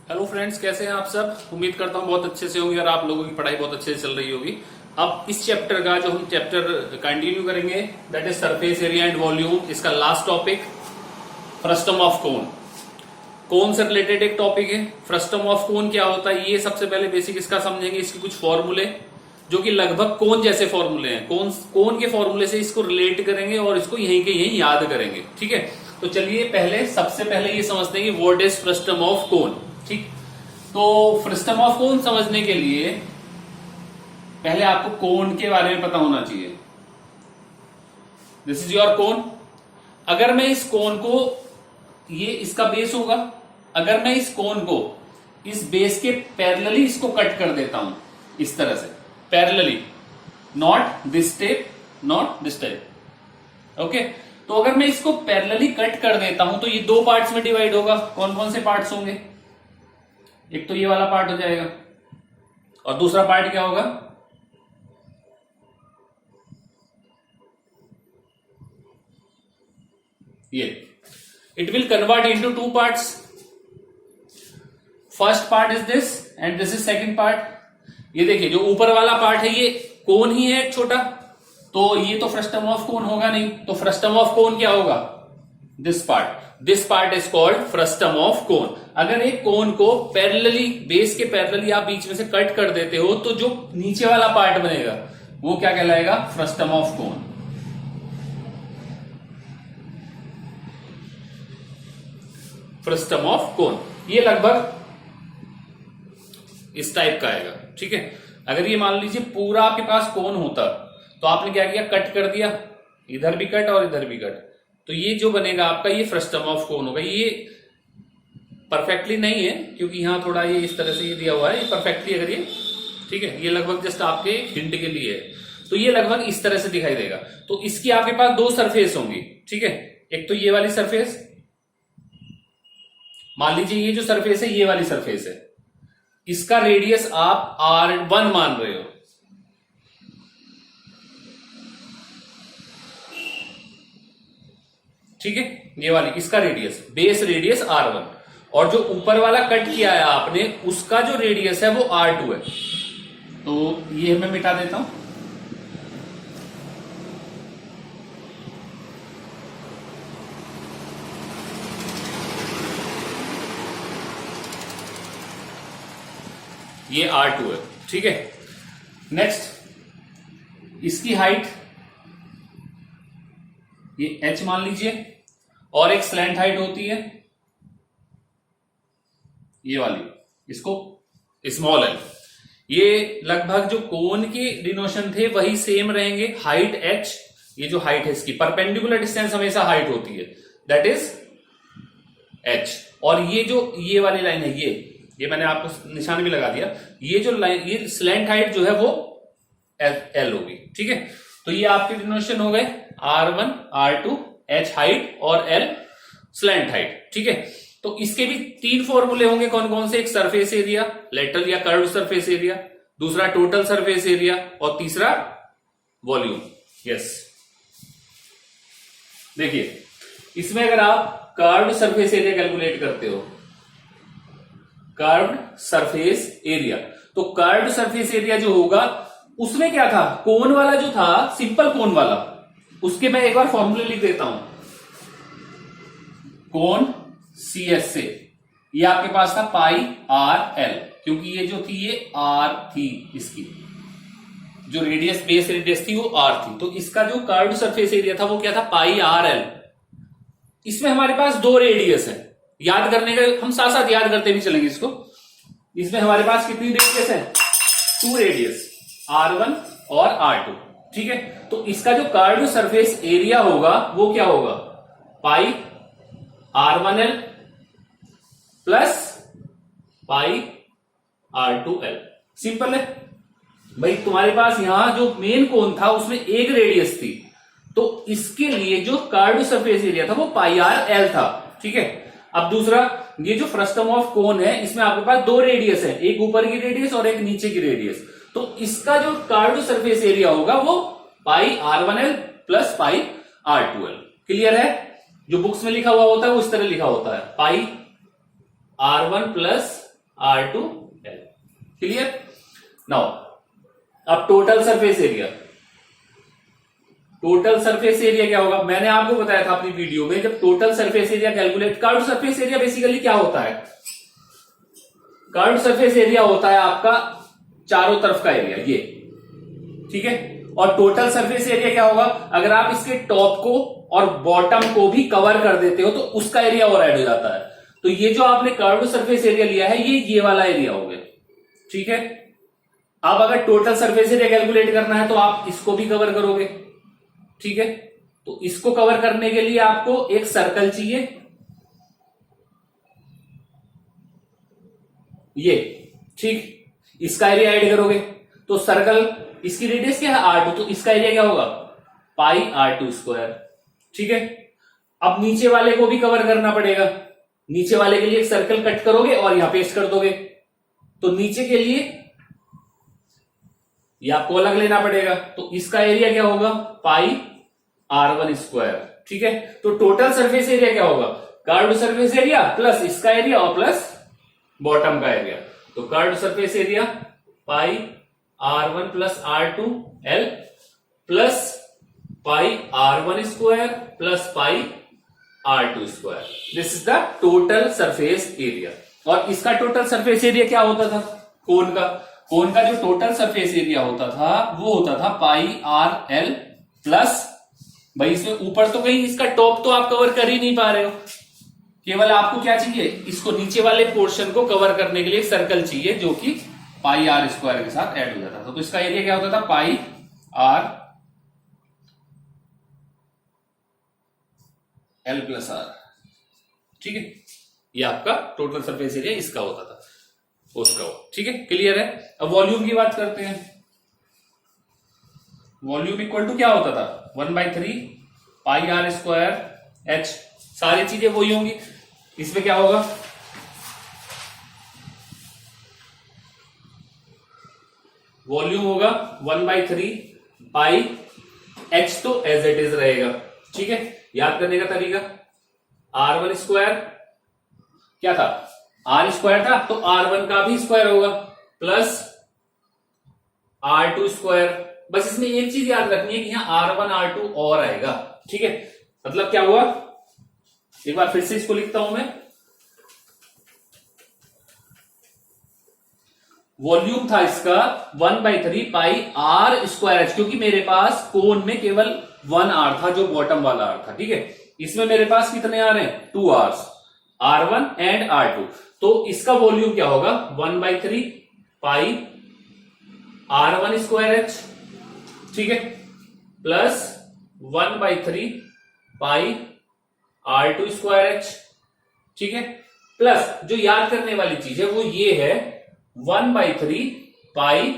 Hello friends, कैसे हैं आप सब। उम्मीद करता हूं बहुत अच्छे से होंगे और आप लोगों की पढ़ाई बहुत अच्छे से चल रही होगी। अब इस चैप्टर का जो हम चैप्टर कंटिन्यू करेंगे that is surface area and volume. इसका last topic frustum of cone. Cone से रिलेटेड एक टॉपिक है। फ्रस्टम ऑफ कोन क्या होता है ये सबसे पहले बेसिक इसका समझेंगे। इसके कुछ फॉर्मूले जो कि लगभग कोन जैसे फॉर्मूले हैं, कोन के फॉर्मूले से इसको रिलेट करेंगे और इसको यहीं के यहीं याद करेंगे। ठीक है, तो चलिए सबसे पहले ये समझते हैं कि व्हाट इज फ्रस्टम ऑफ कोन। ठीक, तो फ्रस्टम ऑफ कोन समझने के लिए पहले आपको कोन के बारे में पता होना चाहिए। दिस इज योर कोन। अगर मैं इस कोन को, ये इसका बेस होगा, अगर मैं इस कोन को इस बेस के पैरेलली इसको कट कर देता हूं इस तरह से, parallelly, not this tape, not this tape. Okay, तो अगर मैं इसको पैरेलली कट कर देता हूं तो ये दो पार्ट्स में डिवाइड होगा। कौन कौन से पार्ट्स होंगे? एक तो ये वाला पार्ट हो जाएगा और दूसरा पार्ट क्या होगा? ये। It will convert into two parts. First part is this and this is second part. ये देखिए, जो ऊपर वाला पार्ट है ये कोन ही है एक छोटा, तो ये तो फ्रस्टम ऑफ कोन होगा नहीं। तो फ्रस्टम ऑफ कोन क्या होगा? This part is called frustum of कोन। अगर एक कोन को पैरेलली, बेस के पैरेलली आप बीच में से कट कर देते हो तो जो नीचे वाला पार्ट बनेगा वो क्या कहलाएगा? Frustum of cone. Frustum of कोन ये लगभग इस टाइप का आएगा। ठीक है, अगर ये मान लीजिए पूरा आपके पास कोन होता तो आपने क्या किया? कट कर दिया, इधर भी कट और इधर भी कट, तो ये जो बनेगा आपका ये फ्रस्टम ऑफ कोन होगा। ये परफेक्टली नहीं है क्योंकि यहां थोड़ा ये इस तरह से ये दिया हुआ है। ये परफेक्टली अगर ये, ठीक है, ये लगभग जस्ट आपके हिंट के लिए है, तो ये लगभग इस तरह से दिखाई देगा। तो इसकी आपके पास दो सरफेस होंगी। ठीक है, एक तो ये वाली सरफेस, मान लीजिए ये जो सरफेस है ये वाली सरफेस है, इसका रेडियस आप R1 मान रहे हो। ठीक है, ये वाली इसका रेडियस, बेस रेडियस R1, और जो ऊपर वाला कट किया है आपने उसका जो रेडियस है वो R2 है। तो ये मैं मिटा देता हूं। ये R2 है। ठीक है, नेक्स्ट इसकी हाइट ये h मान लीजिए, और एक स्लैंट हाइट होती है ये वाली, इसको स्मॉल l। ये लगभग जो कोन के डिनोशन थे वही सेम रहेंगे। हाइट h, ये जो हाइट है इसकी परपेंडिकुलर डिस्टेंस हमेशा हाइट होती है, दैट इज h। और ये जो ये वाली लाइन है ये मैंने आपको निशान भी लगा दिया। ये जो लाइन, ये स्लैंट हाइट जो है वो l होगी। ठीक है, तो ये आपके डिनोशन हो गए R1, R2, h हाइट और l स्लैंट हाइट। ठीक है, तो इसके भी तीन फॉर्मूले होंगे। कौन कौन से? एक सरफेस एरिया, लेटरल या कर्व्ड सरफेस एरिया, दूसरा टोटल सरफेस एरिया और तीसरा वॉल्यूम। यस, देखिए इसमें अगर आप कर्व्ड सरफेस एरिया कैलकुलेट करते हो, कर्व्ड सरफेस एरिया, तो कर्व्ड सरफेस एरिया जो होगा उसमें क्या था? कोन वाला जो था, सिंपल कोन वाला, उसके मैं एक बार फॉर्मूले लिख देता हूं। कोन CS से ये आपके पास था पाई RL, क्योंकि ये जो थी ये R थी, इसकी जो रेडियस, बेस रेडियस थी वो R थी, तो इसका जो कर्व्ड सरफेस एरिया था वो क्या था? पाई RL। इसमें हमारे पास दो रेडियस है, याद करने का हम साथ साथ याद करते भी चलेंगे इसको। इसमें हमारे पास कितनी रेडियस है? 2 रेडियस, R1 और R2। ठीक है, तो इसका जो कर्व्ड सरफेस एरिया होगा वो क्या होगा? पाई R1L plus pi R2L। Simple है भाई। तुम्हारे पास यहां जो मेन कोन था उसमें एक रेडियस थी, तो इसके लिए जो कर्व्ड सरफेस एरिया था वो पाई RL था। ठीक है, अब दूसरा, ये जो फ्रस्टम ऑफ कोन है इसमें आपके पास दो रेडियस है, एक ऊपर की रेडियस और एक नीचे की रेडियस, तो इसका जो कर्व्ड सरफेस एरिया होगा वो पाई R1L plus pi R2L। Clear है? जो बुक्स में लिखा हुआ होता है वो इस तरह लिखा होता है, pi R1 plus R2L। Clear? Now अब total surface area. Total surface area क्या होगा? मैंने आपको बताया था अपनी वीडियो में, जब total surface area calculate, curved surface area basically क्या होता है? कर्व्ड सरफेस एरिया होता है आपका चारों तरफ का एरिया, ये, ठीक है। और टोटल सरफेस एरिया क्या होगा? अगर आप इसके टॉप को और बॉटम को भी कवर कर देते हो तो उसका एरिया और ऐड हो जाता है। तो ये जो आपने कर्व्ड सरफेस एरिया लिया है, ये वाला एरिया हो गया, ठीक है। अब अगर टोटल सरफेस एरिया कैलकुलेट करना है तो आप इसको भी कवर करोगे, ठीक है। तो इसको कवर करने के लिए आपको एक सर्कल चाहिए, ये, ठीक। इसका एरिया ऐड करोगे तो सर्कल, इसकी रेडियस क्या है? R2, तो इसका एरिया क्या होगा? पाई R2 स्क्वायर, ठीक है। अब नीचे वाले को भी कवर करना पड़ेगा। नीचे वाले के लिए एक सर्कल कट करोगे और यहां पेस्ट कर दोगे, तो नीचे के लिए ये आपको अलग लेना पड़ेगा। तो इसका एरिया क्या होगा? पाई R1 स्क्वायर, ठीक है। तो टोटल सरफेस एरिया क्या होगा? कर्व्ड सरफेस एरिया प्लस इसका एरिया और प्लस बॉटम का एरिया। तो curved surface area pi R1 plus R2L plus pi R1 square plus pi R2 square. This is the total surface area. और इसका total surface area क्या होता था? कोन का, कोन का जो टोटल सरफेस एरिया होता था वो होता था पाई RL प्लस, भाई इसमें ऊपर तो कहीं इसका टॉप तो आप कवर कर ही नहीं पा रहे हो, केवल आपको क्या चाहिए? इसको नीचे वाले पोर्शन को कवर करने के लिए एक सर्कल चाहिए जो कि पाई R स्क्वायर के साथ ऐड हो जाता था। तो इसका एरिया क्या होता था? पाई R L प्लस R, ठीक है। ये आपका टोटल सरफेस एरिया इसका होता था, उसका हो, ठीक है। क्लियर है? अब वॉल्यूम की बात करते हैं। वॉल्यूम इक्वल टू क्या होता था? 1/3 पाई R स्क्वायर H, सारी चीजें वही होंगी। इसमें क्या होगा? वॉल्यूम होगा 1/3 पाई, H तो एज इट इज रहेगा, ठीक है। याद करने का तरीका, R1 स्क्वायर क्या था? R स्क्वायर था, तो R1 का भी स्क्वायर होगा प्लस R2 स्क्वायर। बस इसमें एक चीज याद रखनी है कि यहां R1 R2 और आएगा, ठीक है। मतलब क्या हुआ? एक बार फिर से इसको लिखता हूं मैं। वॉल्यूम था इसका 1/3 पाई R स्क्वायर H, क्योंकि मेरे पास कोन में केवल 1 R था जो बॉटम वाला R था, ठीक है। इसमें मेरे पास कितने R हैं? 2 R's, R1 एंड R2। तो इसका वॉल्यूम क्या होगा? 1/3 पाई R1 स्क्वायर H, ठीक है, प्लस 1/3 पाई R2 स्क्वायर H, ठीक है। प्लस जो याद करने वाली चीज है वो ये है 1/3 पाई,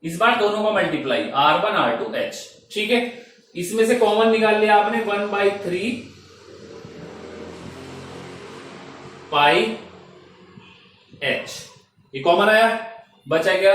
इस बार दोनों का मल्टीप्लाई R1 R2 H, ठीक है। इसमें से कॉमन निकाल लिया आपने 1/3 पाई H, ये कॉमन आया, बचा क्या?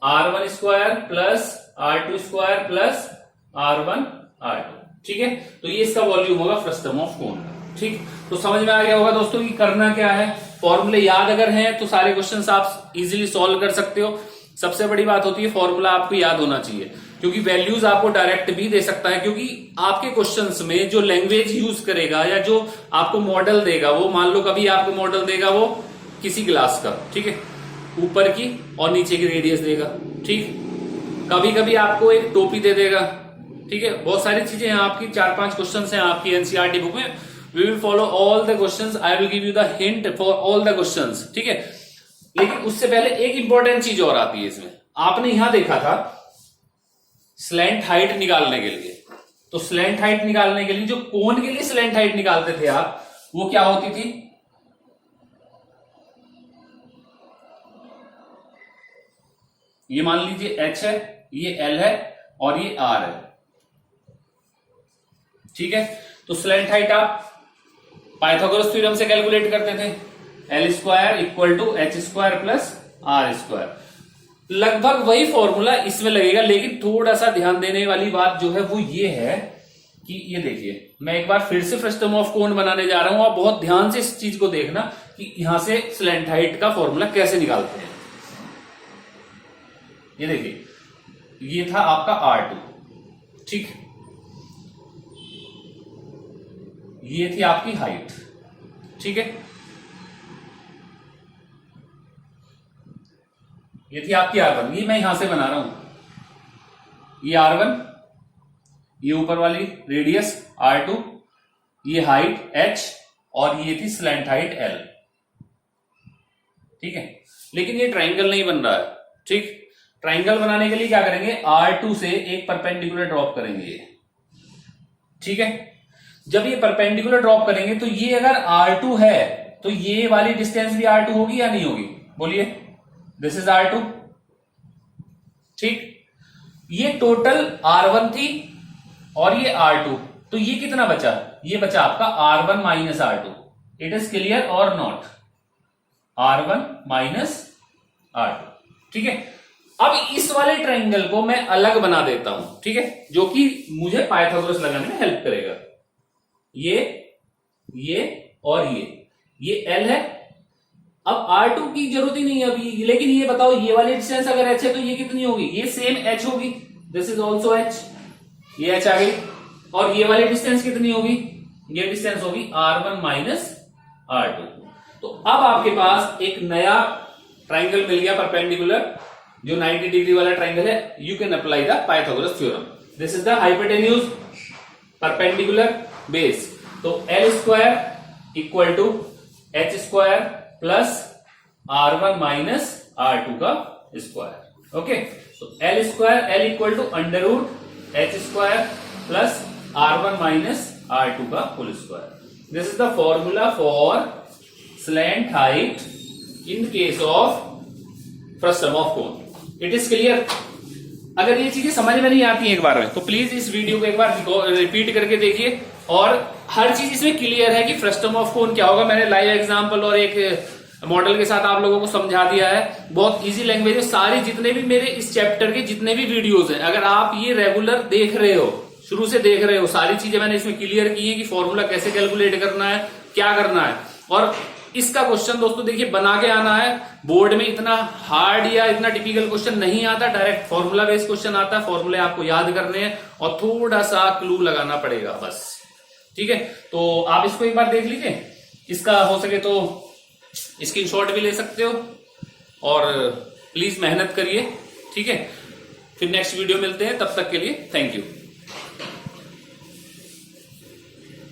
R1 square plus R2 square plus R1 R2, ठीक है। तो ये इसका वॉल्यूम होगा फ्रस्टम ऑफ कोन का, ठीक। तो समझ में आ गया होगा दोस्तों कि करना क्या है। फॉर्मूले याद अगर हैं तो सारे क्वेश्चंस आप इजीली सॉल्व कर सकते हो। सबसे बड़ी बात होती है फॉर्मूला आपको याद होना चाहिए, क्योंकि वैल्यूज आपको डायरेक्ट भी दे सकता है, क्योंकि आपके क्वेश्चंस में जो लैंग्वेज यूज करेगा या जो आपको मॉडल देगा, वो मान लो कभी आपको मॉडल देगा वो किसी ग्लास का, ठीक है, ऊपर की और नीचे की रेडियस देगा, ठीक। कभी कभी आपको एक टोपी दे देगा, ठीक है। बहुत सारी चीजें हैं आपकी, 4-5 क्वेश्चन हैं आपकी एनसीईआरटी बुक में। We will follow all the questions, I will give you the hint for all the questions, ठीक है। लेकिन उससे पहले एक इंपॉर्टेंट चीज और आती है इसमें। आपने यहां देखा था स्लैंट हाइट निकालने के लिए, तो स्लैंट हाइट निकालने के लिए जो कोन के लिए स्लैंट हाइट निकालते थे आप, वो क्या होती थी? ये मान लीजिए H है, ये L है और ये R है, ठीक है। तो स्लैंट हाइट आप पाइथागोरस थ्योरम से कैलकुलेट करते थे, L square equal to H square plus R square. लगभग वही फॉर्मूला इसमें लगेगा, लेकिन थोड़ा सा ध्यान देने वाली बात जो है वो ये है कि ये देखिए, मैं एक बार फिर से फ्रस्टम ऑफ कोन बनाने जा रहा हूं। आप बहुत ध्यान से इस चीज को देखना कि यहां से स्लैंट हाइट का फॉर्मूला कैसे निकालते हैं। ये देखिए, ये था आपका R2, ठीक, ये थी आपकी हाइट, ठीक है, ये थी आपकी R1, ये मैं यहां से बना रहा हूं, ये R1, ये ऊपर वाली रेडियस R2, ये हाइट H, और ये थी स्लैंट हाइट L, ठीक है। लेकिन ये ट्राइंगल नहीं बन रहा है, ठीक। ट्राइंगल बनाने के लिए क्या करेंगे, R2 से एक परपेंडिकुलर ड्रॉप करेंगे ये, ठीक है। जब ये परपेंडिकुलर ड्रॉप करेंगे तो ये अगर R2 है तो ये वाली डिस्टेंस भी R2 होगी या नहीं होगी, बोलिए। दिस इज R2, ठीक। ये टोटल R1 थी और ये R2, तो ये कितना बचा, ये बचा आपका R1 minus R2। It is clear और नॉट, R1 माइनस R2, ठीक है। अब इस वाले ट्राइंगल को मैं अलग बना देता हूं, ठीक है, जो कि मुझे पाइथागोरस लगाने में हेल्प करेगा। ये और ये L है। अब R2 की जरूरत ही नहीं है अभी, लेकिन ये बताओ, ये वाली डिस्टेंस अगर H है तो ये कितनी होगी, ये सेम H होगी, दिस इज ऑल्सो H, ये H आ गई। और ये वाली डिस्टेंस कितनी होगी, ये डिस्टेंस होगी R1 माइनस R2। तो अब आपके पास एक नया ट्राइंगल मिल गया परपेंडिकुलर, जो 90 डिग्री वाला ट्राइंगल है। You can apply the Pythagoras theorem. This is the hypotenuse perpendicular base. तो L square equal to H square plus R1 minus R2 का स्क्वायर, ओके। तो L square, L equal to under root H square plus R1 minus R2 का whole square. This is the formula for slant height in case of frustum of cone. It is clear. अगर ये चीजें समझ में नहीं आती एक बार में तो प्लीज इस वीडियो को एक बार रिपीट करके देखिए, और हर चीज इसमें क्लियर है कि फ्रस्टम ऑफ कोन क्या होगा। मैंने लाइव एग्जांपल और एक मॉडल के साथ आप लोगों को समझा दिया है, बहुत इजी लैंग्वेज है। सारी जितने भी मेरे इस चैप्टर के जितने भी वीडियोस हैं, अगर आप ये रेगुलर देख रहे हो, शुरू से देख रहे हो, सारी चीजें मैंने इसमें क्लियर की है कि फॉर्मूला कैसे कैलकुलेट करना है, क्या करना है। और इसका क्वेश्चन दोस्तों देखिए बना के आना है। बोर्ड में इतना हार्ड या इतना टिपिकल क्वेश्चन नहीं आता, डायरेक्ट फॉर्मूला बेस्ड क्वेश्चन आता है। फॉर्मूले आपको याद करने हैं और थोड़ा सा क्लू लगाना पड़ेगा बस, ठीक है। तो आप इसको एक बार देख लीजिए, इसका हो सके तो स्क्रीनशॉट भी ले सकते हो, और प्लीज मेहनत करिए, ठीक है। फिर नेक्स्ट वीडियो मिलते हैं, तब तक के लिए थैंक यू।